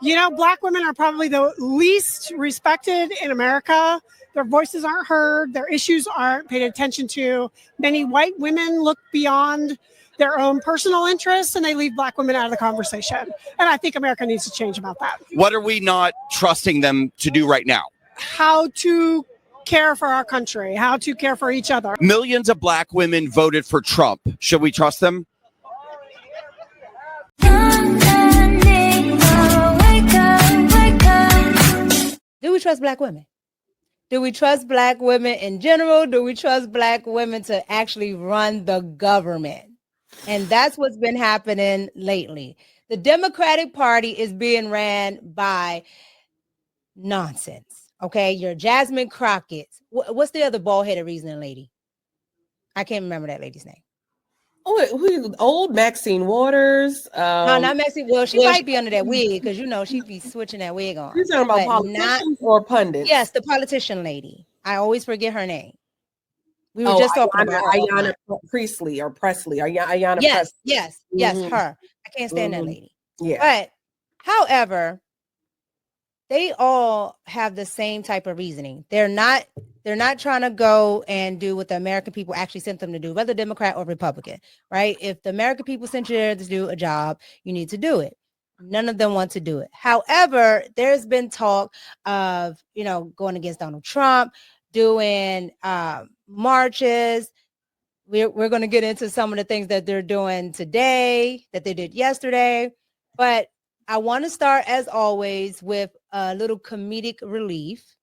You know, Black women are probably the least respected in America. Their voices aren't heard. Their issues aren't paid attention to. Many white women look beyond their own personal interests and they leave Black women out of the conversation. And I think America needs to change about that. What are we not trusting them to do right now? How to care for our country, how to care for each other. Millions of Black women voted for Trump. Should we trust them? Do we trust Black women? Do we trust Black women in general? Do we trust Black women to actually run the government? And that's what's been happening lately. The Democratic Party is being ran by nonsense. Okay, your Jasmine Crockett. What's the other bald-headed reasoning lady? I can't remember that lady's name. Oh, who old Maxine Waters? No, not Maxine. Well, she might be under that wig because you know she'd be switching that wig on. You're talking about politicians or pundits? Yes, the politician lady. I always forget her name. We were just talking about Ayanna Presley or Presley. Ayanna yes, Presley. Yes, her. I can't stand that lady. Yeah. But however, they all have the same type of reasoning. They're not trying to go and do what the American people actually sent them to do, whether Democrat or Republican, right? If the American people sent you there to do a job, you need to do it. None of them want to do it. However, there's been talk of, going against Donald Trump, doing marches. We're going to get into some of the things that they're doing today, that they did yesterday. But I want to start, as always, with a little comedic relief.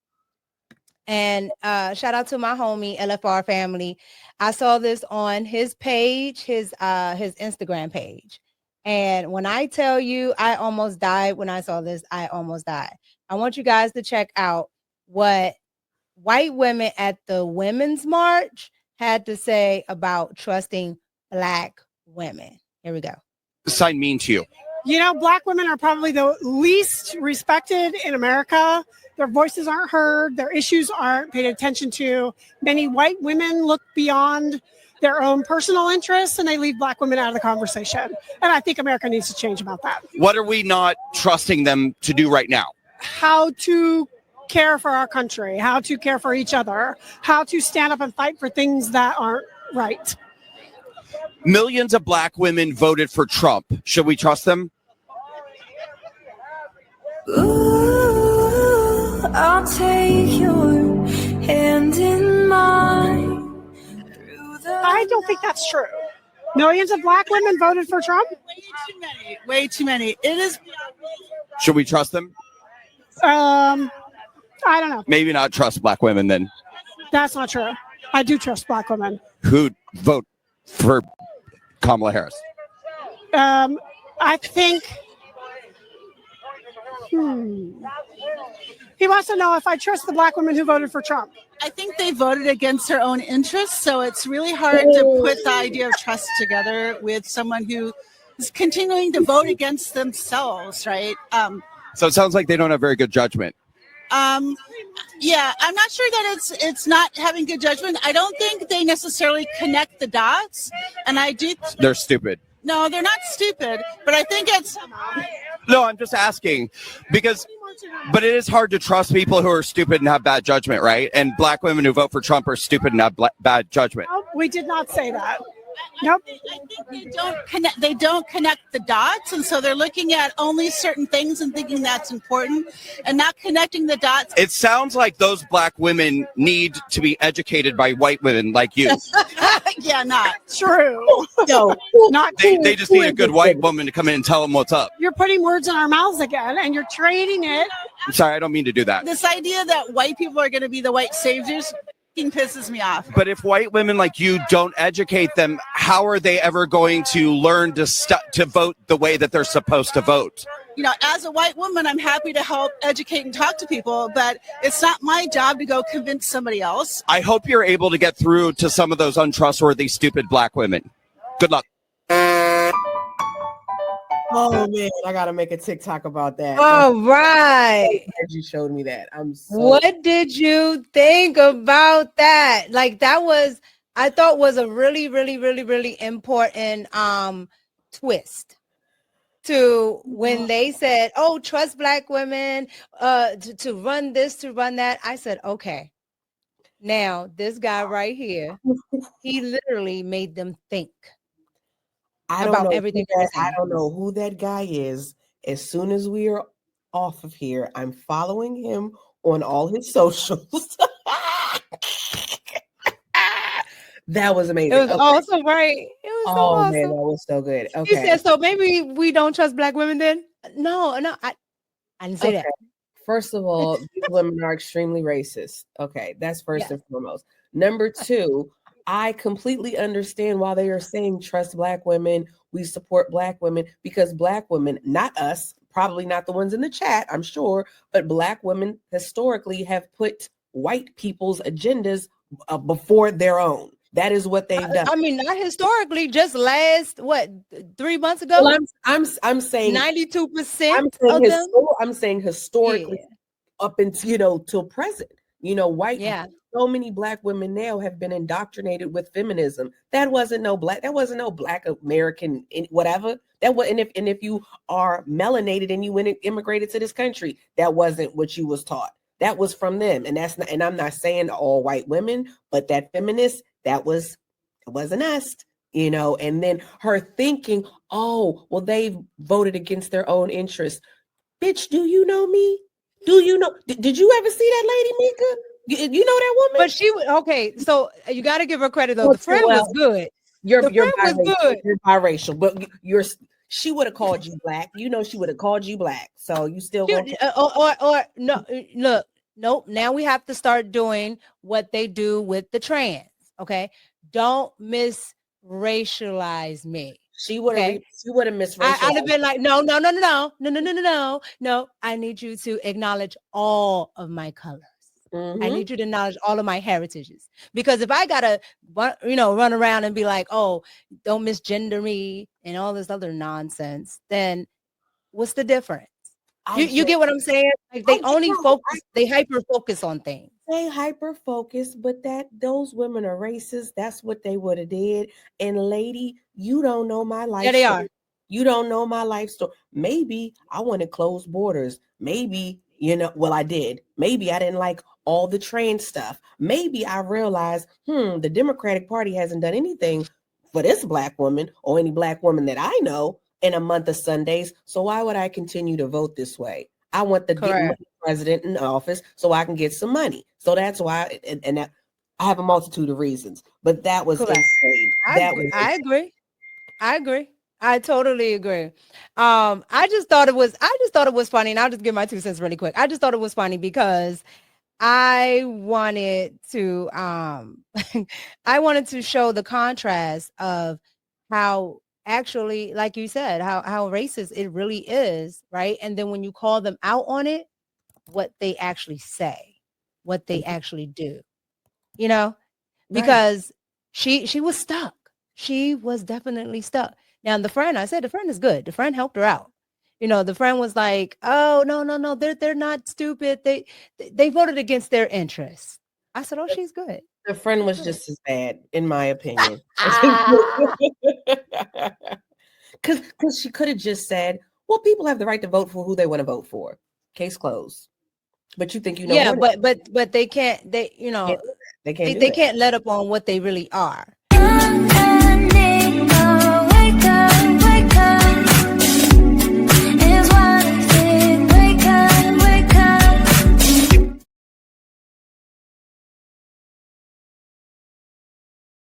And shout out to my homie, LFR family. I saw this on his page, his Instagram page. And when I tell you I almost died when I saw this, I almost died. I want you guys to check out what white women at the Women's March had to say about trusting Black women. Here we go. What does sign mean to you? You know, Black women are probably the least respected in America. Their voices aren't heard. Their issues aren't paid attention to. Many white women look beyond their own personal interests and they leave Black women out of the conversation. And I think America needs to change about that. What are we not trusting them to do right now? How to care for our country, how to care for each other, how to stand up and fight for things that aren't right. Millions of Black women voted for Trump. Should we trust them? Ooh, I'll take your hand in mine. I don't think that's true. Millions of Black women voted for Trump? Way too many. It is. Should we trust them? I don't know. Maybe not trust Black women then. That's not true. I do trust Black women. Who'd vote for Kamala Harris? I think he wants to know if I trust the Black women who voted for Trump. I think they voted against their own interests, so it's really hard to put the idea of trust together with someone who is continuing to vote against themselves, right? So it sounds like they don't have very good judgment. Yeah, I'm not sure that it's not having good judgment. I don't think they necessarily connect the dots, and I do. They're stupid. No, they're not stupid, but I think it's. No, I'm just asking but it is hard to trust people who are stupid and have bad judgment, right? And Black women who vote for Trump are stupid and have bad judgment. No, we did not say that. Nope. I think they don't connect. They don't connect the dots, and so they're looking at only certain things and thinking that's important, and not connecting the dots. It sounds like those Black women need to be educated by white women like you. Yeah, not true. No, not they just need a good white woman to come in and tell them what's up. You're putting words in our mouths again, and you're trading it. I'm sorry, I don't mean to do that. This idea that white people are going to be the white saviors pisses me off. But if white women like you don't educate them, how are they ever going to learn to vote the way that they're supposed to vote? You know, as a white woman, I'm happy to help educate and talk to people, but it's not my job to go convince somebody else. I hope you're able to get through to some of those untrustworthy, stupid Black women. Good luck. Oh man, I gotta make a TikTok about that. All right. You showed me that. What did you think about that? Like that was, I thought was a really, really, really, really important twist. to when they said, "Oh, trust Black women to run this, to run that." I said, "Okay." Now, this guy right here, he literally made them think about everything they were I saying. don't know who that guy is. As soon as we are off of here, I'm following him on all his socials. That was amazing. It was awesome, right? It was so awesome. Man, that was so good. He Okay. said, "So maybe we don't trust Black women then?" No, I didn't say that. First of all, these women are extremely racist. Okay, that's first and foremost. Number two, I completely understand why they are saying trust Black women. We support Black women because Black women, not us, probably not the ones in the chat, I'm sure, but Black women historically have put white people's agendas before their own. That is what they've done. I mean, not historically, just last 3 months ago. Well, I'm saying 92% of them. I'm saying historically, up until till present. White. Yeah. So many Black women now have been indoctrinated with feminism. That wasn't no Black American whatever. That was, and if you are melanated and you immigrated to this country, that wasn't what you was taught. That was from them, and that's not. And I'm not saying all white women, but that feminist, it wasn't us. And then her thinking, oh, well, they've voted against their own interests. Bitch, do you know me? Do you know? Did you ever see that lady, Mika? You know that woman? But she okay. So you got to give her credit though. The friend was good. You're was good. You're biracial, but she would have called you Black. She would have called you Black. So you still or no? Look, nope. Now we have to start doing what they do with the trans. Okay, don't misracialize me. She would have misracialized. I'd have been like, no. I need you to acknowledge all of my colors. Mm-hmm. I need you to acknowledge all of my heritages. Because if I gotta, run around and be like, oh, don't misgender me and all this other nonsense, then what's the difference? You get what I'm saying? Like they they hyper focus on things. They hyper focus, but those women are racist. That's what they would have did. And lady, you don't know my life. Yeah, they are. You don't know my life story. Maybe I want to close borders. Maybe, I did. Maybe I didn't like all the trans stuff. Maybe I realized, the Democratic Party hasn't done anything for this Black woman or any Black woman that I know in a month of Sundays. So why would I continue to vote this way? I want the president in office so I can get some money. So that's why, and that, I have a multitude of reasons, but that was insane. I agree. I totally agree. I just thought it was funny, and I'll just give my 2 cents really quick. I just thought it was funny because I wanted to show the contrast of how actually, like you said, how racist it really is, right? And then when you call them out on it, what they actually say, what they actually do, because she was stuck. She was definitely stuck. Now the friend is good. The friend helped her out. The friend was like, oh, no, they're not stupid. They voted against their interests. I said, oh, she's good. The friend was just as bad, in my opinion. Because she could have just said, well, people have the right to vote for who they want to vote for. Case closed. But you think but they can't. They can't let up on what they really are.